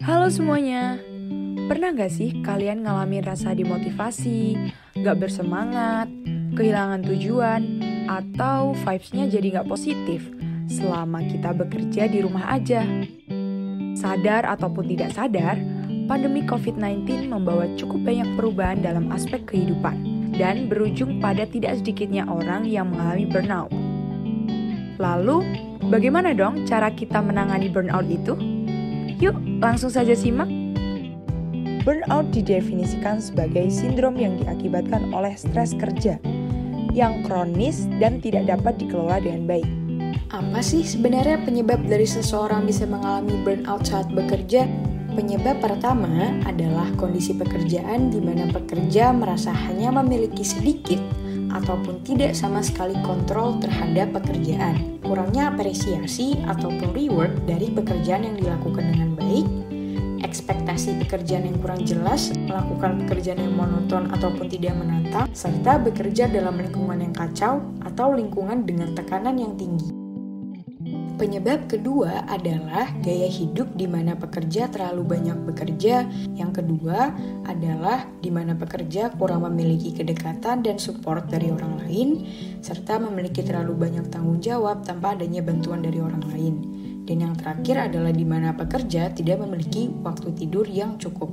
Halo semuanya, pernah gak sih kalian ngalamin rasa demotivasi, gak bersemangat, kehilangan tujuan, atau vibes-nya jadi gak positif selama kita bekerja di rumah aja? Sadar ataupun tidak sadar, pandemi COVID-19 membawa cukup banyak perubahan dalam aspek kehidupan dan berujung pada tidak sedikitnya orang yang mengalami burnout. Lalu, bagaimana dong cara kita menangani burnout itu? Yuk, langsung saja simak. Burnout didefinisikan sebagai sindrom yang diakibatkan oleh stres kerja yang kronis dan tidak dapat dikelola dengan baik. Apa sih sebenarnya penyebab dari seseorang bisa mengalami burnout saat bekerja? Penyebab pertama adalah kondisi pekerjaan di mana pekerja merasa hanya memiliki sedikit ataupun tidak sama sekali kontrol terhadap pekerjaan. Kurangnya apresiasi ataupun reward dari pekerjaan yang dilakukan dengan baik, ekspektasi pekerjaan yang kurang jelas, melakukan pekerjaan yang monoton ataupun tidak menantang, serta bekerja dalam lingkungan yang kacau atau lingkungan dengan tekanan yang tinggi. Penyebab kedua adalah gaya hidup di mana pekerja terlalu banyak bekerja. Yang kedua adalah di mana pekerja kurang memiliki kedekatan dan support dari orang lain, serta memiliki terlalu banyak tanggung jawab tanpa adanya bantuan dari orang lain. Dan yang terakhir adalah di mana pekerja tidak memiliki waktu tidur yang cukup.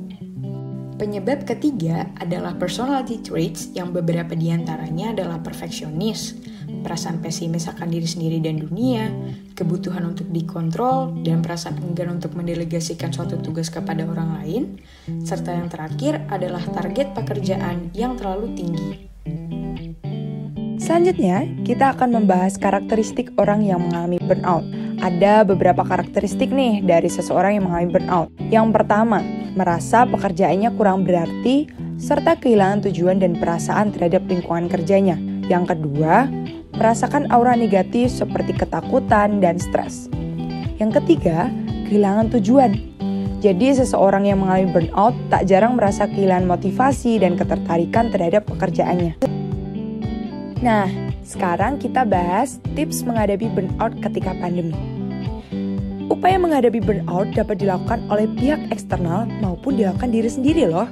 Penyebab ketiga adalah personality traits yang beberapa diantaranya adalah perfeksionis, perasaan pesimis akan diri sendiri dan dunia, kebutuhan untuk dikontrol, dan perasaan enggan untuk mendelegasikan suatu tugas kepada orang lain, serta yang terakhir adalah target pekerjaan yang terlalu tinggi. Selanjutnya, kita akan membahas karakteristik orang yang mengalami burnout. Ada beberapa karakteristik nih dari seseorang yang mengalami burnout. Yang pertama, merasa pekerjaannya kurang berarti, serta kehilangan tujuan dan perasaan terhadap lingkungan kerjanya. Yang kedua, merasakan aura negatif seperti ketakutan dan stres. Yang ketiga, kehilangan tujuan. Jadi seseorang yang mengalami burnout tak jarang merasa kehilangan motivasi dan ketertarikan terhadap pekerjaannya. Nah, sekarang kita bahas tips menghadapi burnout ketika pandemi. Upaya menghadapi burnout dapat dilakukan oleh pihak eksternal maupun dilakukan diri sendiri loh.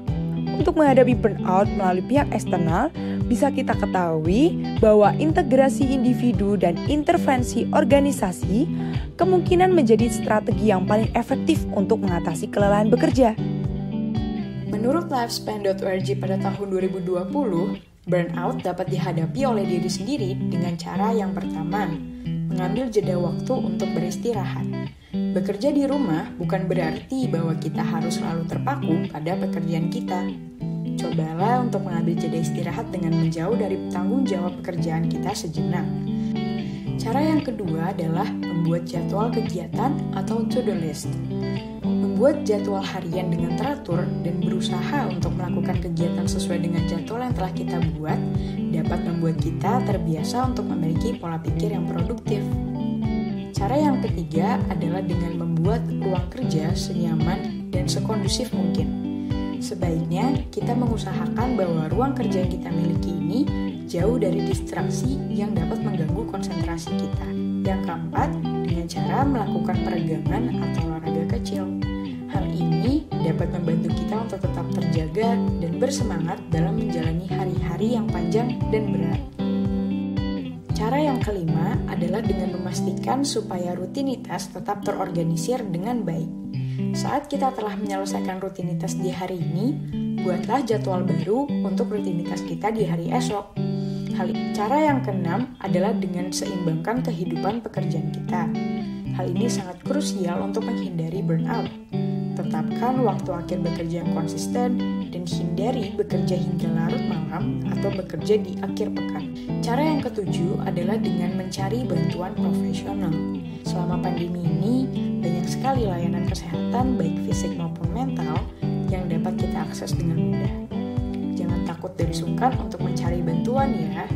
Untuk menghadapi burnout melalui pihak eksternal, bisa kita ketahui bahwa integrasi individu dan intervensi organisasi kemungkinan menjadi strategi yang paling efektif untuk mengatasi kelelahan bekerja. Menurut lifespan.org pada tahun 2020, burnout dapat dihadapi oleh diri sendiri dengan cara yang pertama, mengambil jeda waktu untuk beristirahat. Bekerja di rumah bukan berarti bahwa kita harus selalu terpaku pada pekerjaan kita. Cobalah untuk mengambil jeda istirahat dengan menjauh dari tanggung jawab pekerjaan kita sejenak. Cara yang kedua adalah membuat jadwal kegiatan atau to-do list. Membuat jadwal harian dengan teratur dan berusaha untuk melakukan kegiatan sesuai dengan jadwal yang telah kita buat dapat membuat kita terbiasa untuk memiliki pola pikir yang produktif. Cara yang ketiga adalah dengan membuat ruang kerja senyaman dan sekondusif mungkin. Sebaiknya kita mengusahakan bahwa ruang kerja yang kita miliki ini jauh dari distraksi yang dapat mengganggu konsentrasi kita. Yang keempat, dengan cara melakukan peregangan atau olahraga kecil. Hal ini dapat membantu kita untuk tetap terjaga dan bersemangat dalam menjalani hari-hari yang panjang dan berat. Cara yang kelima adalah dengan memastikan supaya rutinitas tetap terorganisir dengan baik. Saat kita telah menyelesaikan rutinitas di hari ini, buatlah jadwal baru untuk rutinitas kita di hari esok. Cara yang keenam adalah dengan seimbangkan kehidupan pekerjaan kita. Hal ini sangat krusial untuk menghindari burnout. Tetapkan waktu akhir bekerja yang konsisten dan hindari bekerja hingga larut malam atau bekerja di akhir pekan. Cara yang ketujuh adalah dengan mencari bantuan profesional. Selama pandemi ini, banyak sekali layanan kesehatan baik fisik maupun mental yang dapat kita akses dengan mudah. Jangan takut dan sungkan untuk mencari bantuan ya.